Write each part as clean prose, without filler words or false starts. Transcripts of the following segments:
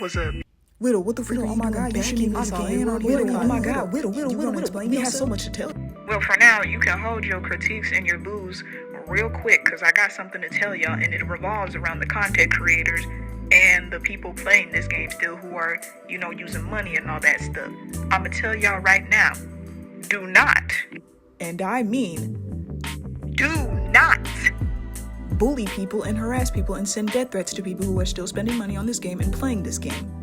was a... Whittle, what the freak? Oh my God, you shouldn't even say it. Whittle, oh my God, Whittle, we have so much to tell. Well, for now, you can hold your critiques and your boos real quick, because I got something to tell y'all, and it revolves around the content creators and the people playing this game still who are, using money and all that stuff. I'ma tell y'all right now, do not, and I mean, do not bully people and harass people and send death threats to people who are still spending money on this game and playing this game.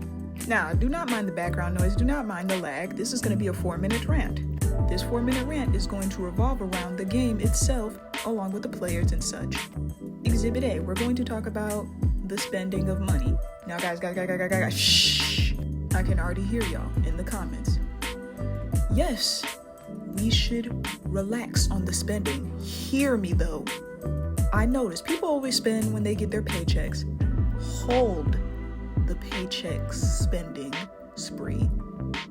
Now, do not mind the background noise, do not mind the lag. This is going to be a 4-minute rant. This 4-minute rant is going to revolve around the game itself, along with the players and such. Exhibit A, we're going to talk about the spending of money. Now, guys, shh. I can already hear y'all in the comments. Yes, we should relax on the spending. Hear me, though. I notice people always spend when they get their paychecks. Hold the paycheck spending spree.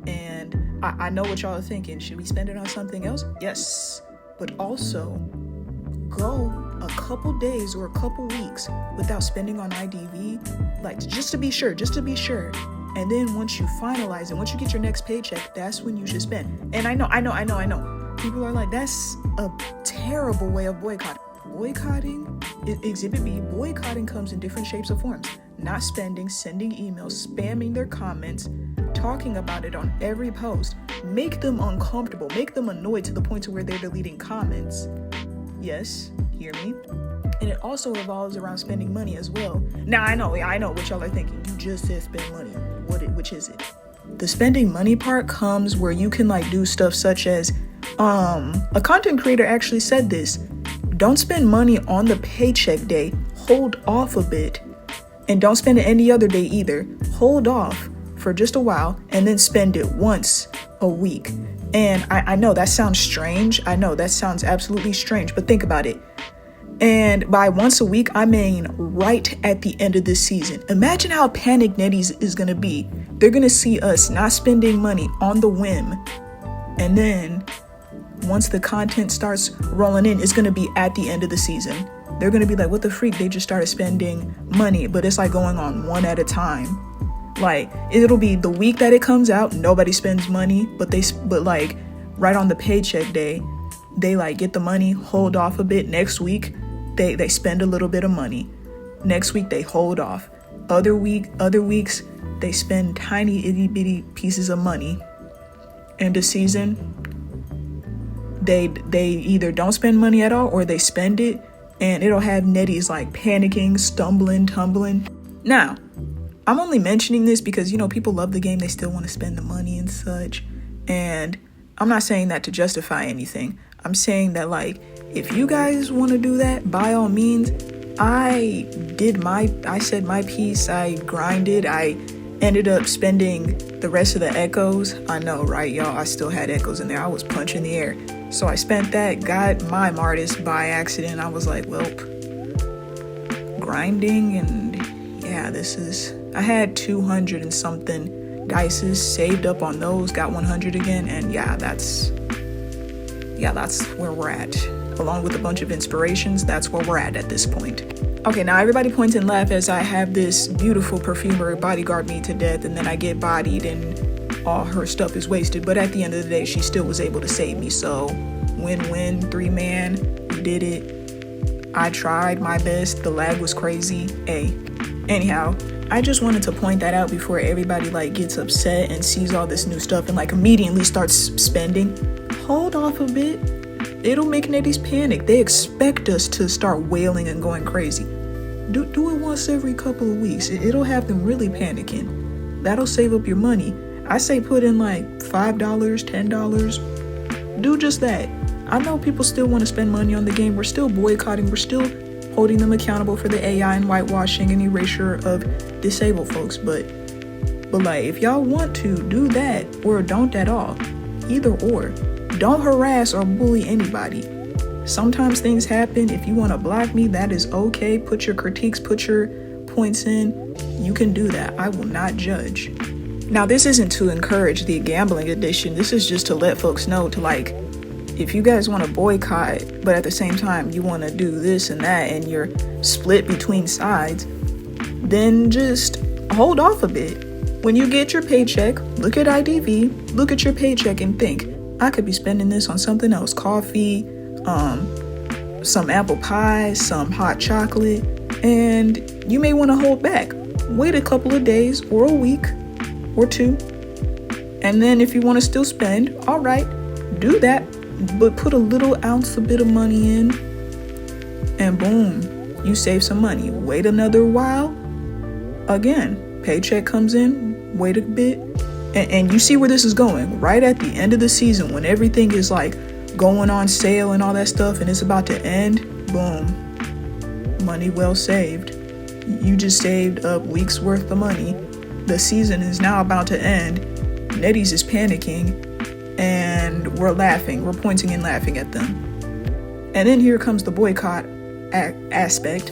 And I know what y'all are thinking. Should we spend it on something else? Yes. But also, go a couple days or a couple weeks without spending on IDV. Like, just to be sure. And then once you finalize it, once you get your next paycheck, that's when you should spend. And I know. People are like, that's a terrible way of boycotting. Boycotting, Exhibit B, boycotting comes in different shapes or forms. Not spending, sending emails, spamming their comments, talking about it on every post. Make them uncomfortable, make them annoyed to the point to where they're deleting comments. Yes, hear me? And it also revolves around spending money as well. Now, I know what y'all are thinking. You just said spend money. Which is it? The spending money part comes where you can do stuff such as, a content creator actually said this. Don't spend money on the paycheck day. Hold off a bit. And don't spend it any other day either. Hold off for just a while and then spend it once a week. And I know that sounds strange. I know that sounds absolutely strange, but think about it. And by once a week, I mean right at the end of this season. Imagine how panicked Netties is going to be. They're going to see us not spending money on the whim. And then once the content starts rolling in, it's going to be at the end of the season. They're going to be like, what the freak? They just started spending money, but it's going on one at a time. It'll be the week that it comes out, nobody spends money, but right on the paycheck day, they get the money, hold off a bit. Next week, they spend a little bit of money. Next week, they hold off. Other weeks, they spend tiny itty bitty pieces of money. End of season, they either don't spend money at all or they spend it, and it'll have Netties panicking, stumbling, tumbling. Now, I'm only mentioning this because, people love the game. They still want to spend the money and such. And I'm not saying that to justify anything. I'm saying that, if you guys want to do that, by all means. I said my piece. I grinded. I ended up spending the rest of the echoes. I know, right, y'all? I still had echoes in there. I was punching the air. So I spent that, got my Martis by accident. I was like, welp, grinding, and yeah, I had 200 and something dices saved up on those, got 100 again, and that's where we're at. Along with a bunch of inspirations, that's where we're at this point. Okay, now everybody points and laugh as I have this beautiful perfumer bodyguard me to death, and then I get bodied and all her stuff is wasted, but at the end of the day, she still was able to save me. So win-win, 3-man, we did it. I tried my best. The lag was crazy. Anyhow, I just wanted to point that out before everybody gets upset and sees all this new stuff and immediately starts spending. Hold off a bit. It'll make Netties panic. They expect us to start wailing and going crazy. Do it once every couple of weeks. It'll have them really panicking. That'll save up your money. I say put in $5, $10. Do just that. I know people still want to spend money on the game. We're still boycotting. We're still holding them accountable for the AI and whitewashing and erasure of disabled folks. But if y'all want to, do that or don't at all. Either or. Don't harass or bully anybody. Sometimes things happen. If you want to block me, that is okay. Put your critiques, put your points in. You can do that. I will not judge. Now, this isn't to encourage the gambling addiction. This is just to let folks know if you guys want to boycott, but at the same time you want to do this and that, and you're split between sides, then just hold off a bit. When you get your paycheck, look at IDV, look at your paycheck and think, I could be spending this on something else. Coffee, some apple pie, some hot chocolate, and you may want to hold back. Wait a couple of days or a week or two. And then if you want to still spend, all right, do that. But put a little ounce, a bit of money in, and boom, you save some money. Wait another while. Again, paycheck comes in, wait a bit, and you see where this is going. Right at the end of the season, when everything is like going on sale and all that stuff, and it's about to end, boom, money well saved. You just saved up weeks worth of money. The season is now about to end. Nettie's is panicking, and we're laughing. We're pointing and laughing at them. And then here comes the boycott aspect.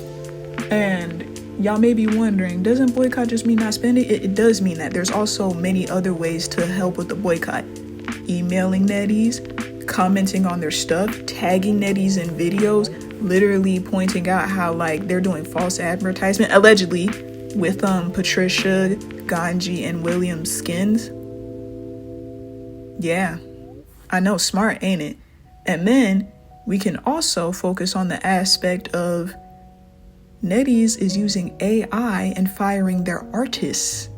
And y'all may be wondering, doesn't boycott just mean not spending? It does mean that. There's also many other ways to help with the boycott. Emailing Nettie's, commenting on their stuff, tagging Nettie's in videos, literally pointing out how like they're doing false advertisement, allegedly, with Patricia, Ganji, and William's skins. Yeah, I know, smart, ain't it? And then we can also focus on the aspect of Nettie's is using AI and firing their artists.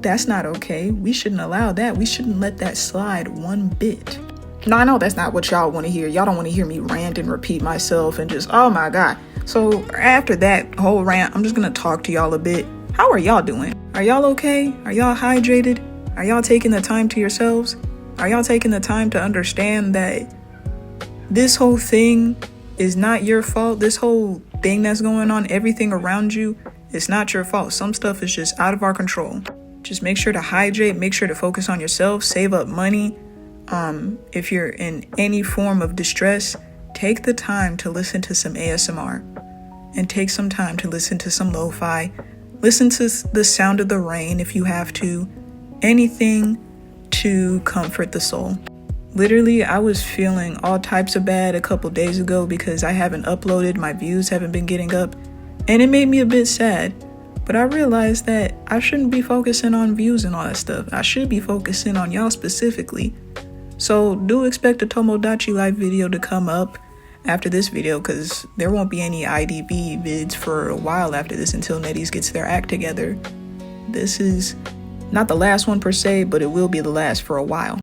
That's not okay. We shouldn't allow that. We shouldn't let that slide one bit. No, I know that's not what y'all want to hear. Y'all don't want to hear me rant and repeat myself and just, oh my God. So after that whole rant, I'm just going to talk to y'all a bit. How are y'all doing? Are y'all okay? Are y'all hydrated? Are y'all taking the time to yourselves? Are y'all taking the time to understand that this whole thing is not your fault? This whole thing that's going on, everything around you, it's not your fault. Some stuff is just out of our control. Just make sure to hydrate, make sure to focus on yourself, save up money. If you're in any form of distress, take the time to listen to some ASMR and take some time to listen to some lo-fi. Listen to the sound of the rain if you have to. Anything to comfort the soul. Literally, I was feeling all types of bad a couple days ago because I haven't uploaded, my views haven't been getting up, and it made me a bit sad. But I realized that I shouldn't be focusing on views and all that stuff. I should be focusing on y'all specifically. So do expect a Tomodachi Life video to come up after this video, because there won't be any IDB vids for a while after this until Nettie's gets their act together. This is not the last one per se, but it will be the last for a while.